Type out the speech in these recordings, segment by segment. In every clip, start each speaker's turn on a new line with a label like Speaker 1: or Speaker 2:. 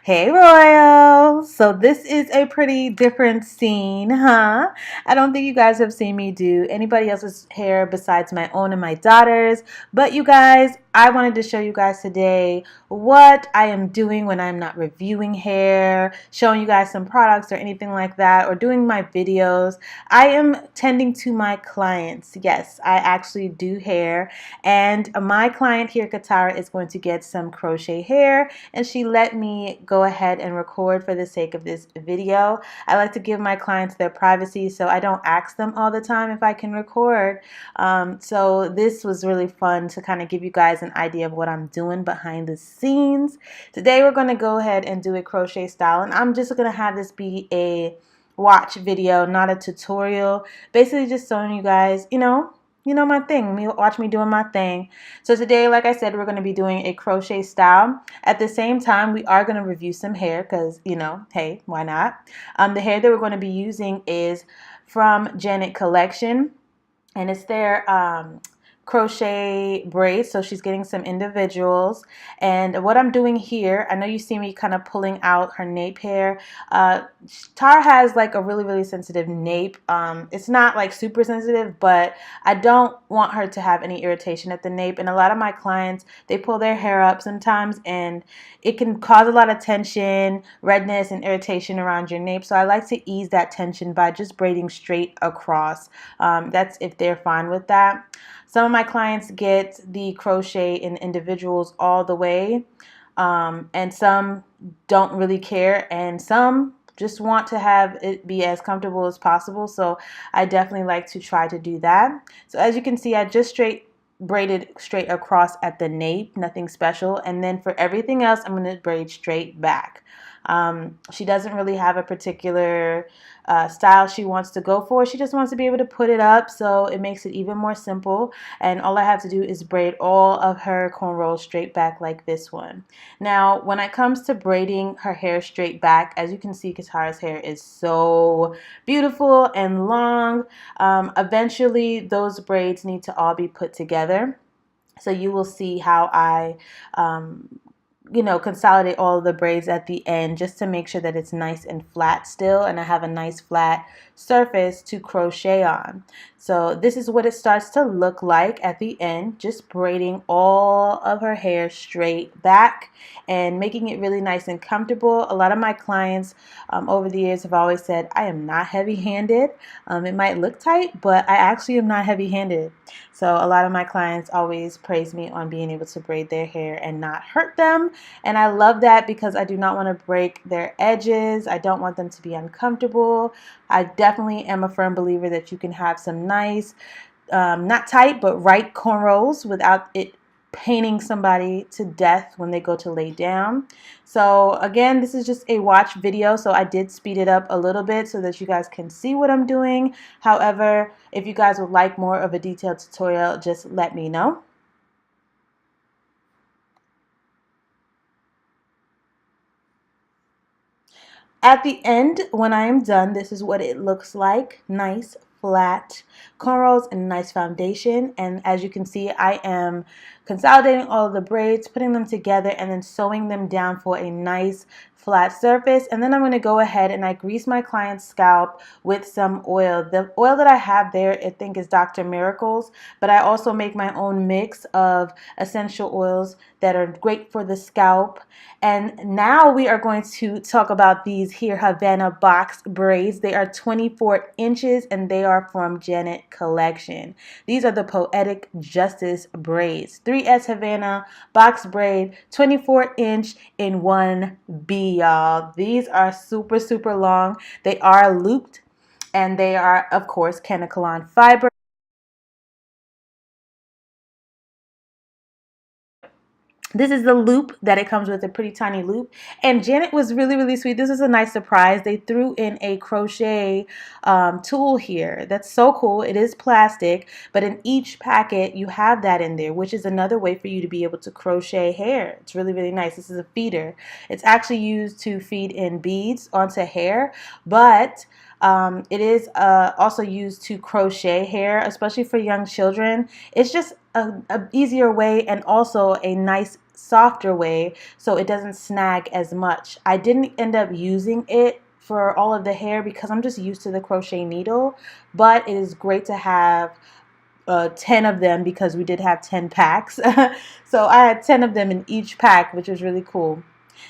Speaker 1: Hey Royal! So this is a pretty different scene, huh? I don't think you guys have seen me do anybody else's hair besides my own and my daughter's. But you guys, I wanted to show you guys today what I am doing when I'm not reviewing hair, showing you guys some products or anything like that, or doing my videos. I am tending to my clients. Yes, I actually do hair. And my client here, Katara, is going to get some crochet hair, and she let me go ahead and record for the sake of this video. I like to give my clients their privacy, so I don't ask them all the time if I can record. So this was really fun to kind of give you guys an idea of what I'm doing behind the scenes. Today we're going to go ahead and do a crochet style, and I'm just going to have this be a watch video, not a tutorial. Basically just showing you guys, my thing. Watch me doing my thing. So today, like I said, we're going to be doing a crochet style. At the same time, we are going to review some hair because, hey, why not? The hair that we're going to be using is from Janet Collection, and it's their crochet braids. So she's getting some individuals, and what I'm doing here, I know you see me kind of pulling out her nape hair. Tara has like a really sensitive nape. It's not like super sensitive, but I don't want her to have any irritation at the nape. And a lot of my clients, they pull their hair up sometimes and it can cause a lot of tension, redness, and irritation around your nape. So I like to ease that tension by just braiding straight across. That's if they're fine with that. Some of my clients get the crochet in individuals all the way, and some don't really care, and some just want to have it be as comfortable as possible. So I definitely like to try to do that. So as you can see, I just braided straight across at the nape, nothing special. And then for everything else, I'm going to braid straight back. She doesn't really have a particular style she wants to go for. She just wants to be able to put it up, so it makes it even more simple. And all I have to do is braid all of her cornrows straight back like this one. Now, when it comes to braiding her hair straight back, as you can see, Katara's hair is so beautiful and long. Eventually, those braids need to all be put together. So you will see how I consolidate all of the braids at the end just to make sure that it's nice and flat still, and I have a nice flat surface to crochet on. So this is what it starts to look like at the end, just braiding all of her hair straight back and making it really nice and comfortable. A lot of my clients over the years have always said I am not heavy-handed. It might look tight, but I actually am not heavy-handed. So a lot of my clients always praise me on being able to braid their hair and not hurt them. And I love that because I do not want to break their edges. I don't want them to be uncomfortable. I definitely am a firm believer that you can have some nice, not tight, but right cornrows without it painting somebody to death when they go to lay down. So again, this is just a watch video, so I did speed it up a little bit so that you guys can see what I'm doing. However, if you guys would like more of a detailed tutorial, just let me know. At the end, when I am done, this is what it looks like. Nice, flat cornrows and a nice foundation. And as you can see, I am consolidating all of the braids, putting them together, and then sewing them down for a nice flat surface. And then I'm going to go ahead and I grease my client's scalp with some oil. The oil that I have there, I think, is Dr. Miracle's, but I also make my own mix of essential oils that are great for the scalp. And now we are going to talk about these here Havana box braids. They are 24 inches and they are from Janet Collection. These are the Poetic Justice braids. 3S Havana box braid, 24 inch in 1B, y'all. These are super long. They are looped and they are, of course, Kanekalon fiber. This is the loop that it comes with, a pretty tiny loop. And Janet was really sweet. This is a nice surprise. They threw in a crochet tool here. That's so cool. It is plastic, but in each packet you have that in there, which is another way for you to be able to crochet hair. It's really nice. This is a feeder. It's actually used to feed in beads onto hair, but It is also used to crochet hair, especially for young children. It's just a easier way and also a nice softer way so it doesn't snag as much. I didn't end up using it for all of the hair because I'm just used to the crochet needle, but it is great to have 10 of them because we did have 10 packs. So I had 10 of them in each pack, which was really cool.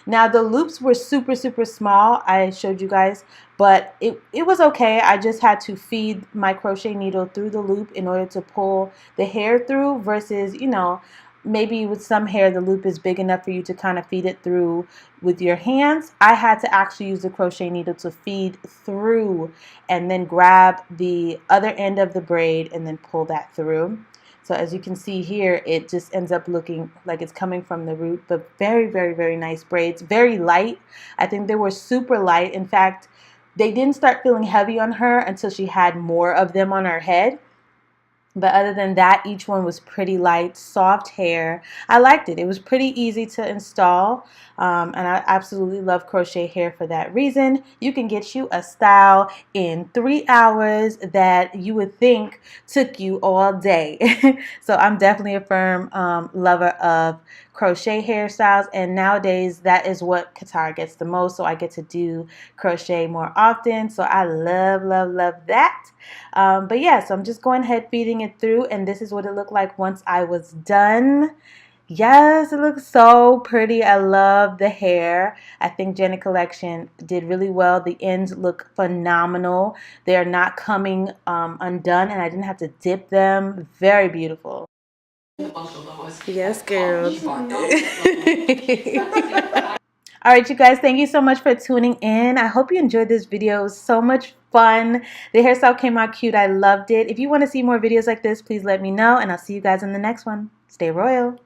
Speaker 1: Now the loops were super, super small. I showed you guys, but it was okay. I just had to feed my crochet needle through the loop in order to pull the hair through versus, you know, maybe with some hair the loop is big enough for you to kind of feed it through with your hands. I had to actually use the crochet needle to feed through and then grab the other end of the braid and then pull that through. So as you can see here, it just ends up looking like it's coming from the root, but very, very, very nice braids. Very light. I think they were super light. In fact, they didn't start feeling heavy on her until she had more of them on her head. But other than that, each one was pretty light, soft hair. I liked it. It was pretty easy to install, and I absolutely love crochet hair for that reason. You can get you a style in 3 hours that you would think took you all day. So I'm definitely a firm lover of crochet hairstyles, and nowadays that is what Qatar gets the most, so I get to do crochet more often, so I love, love, love that. But yeah, so I'm just going ahead feeding it through, and this is what it looked like once I was done. Yes, it looks so pretty. I love the hair. I think Janet Collection did really well. The ends look phenomenal. They are not coming undone, and I didn't have to dip them. Very beautiful. Yes, girl. All right, you guys, thank you so much for tuning in. I hope you enjoyed this video. It was so much fun. The hairstyle came out cute. I loved it. If you want to see more videos like this, please let me know, and I'll see you guys in the next one. Stay royal.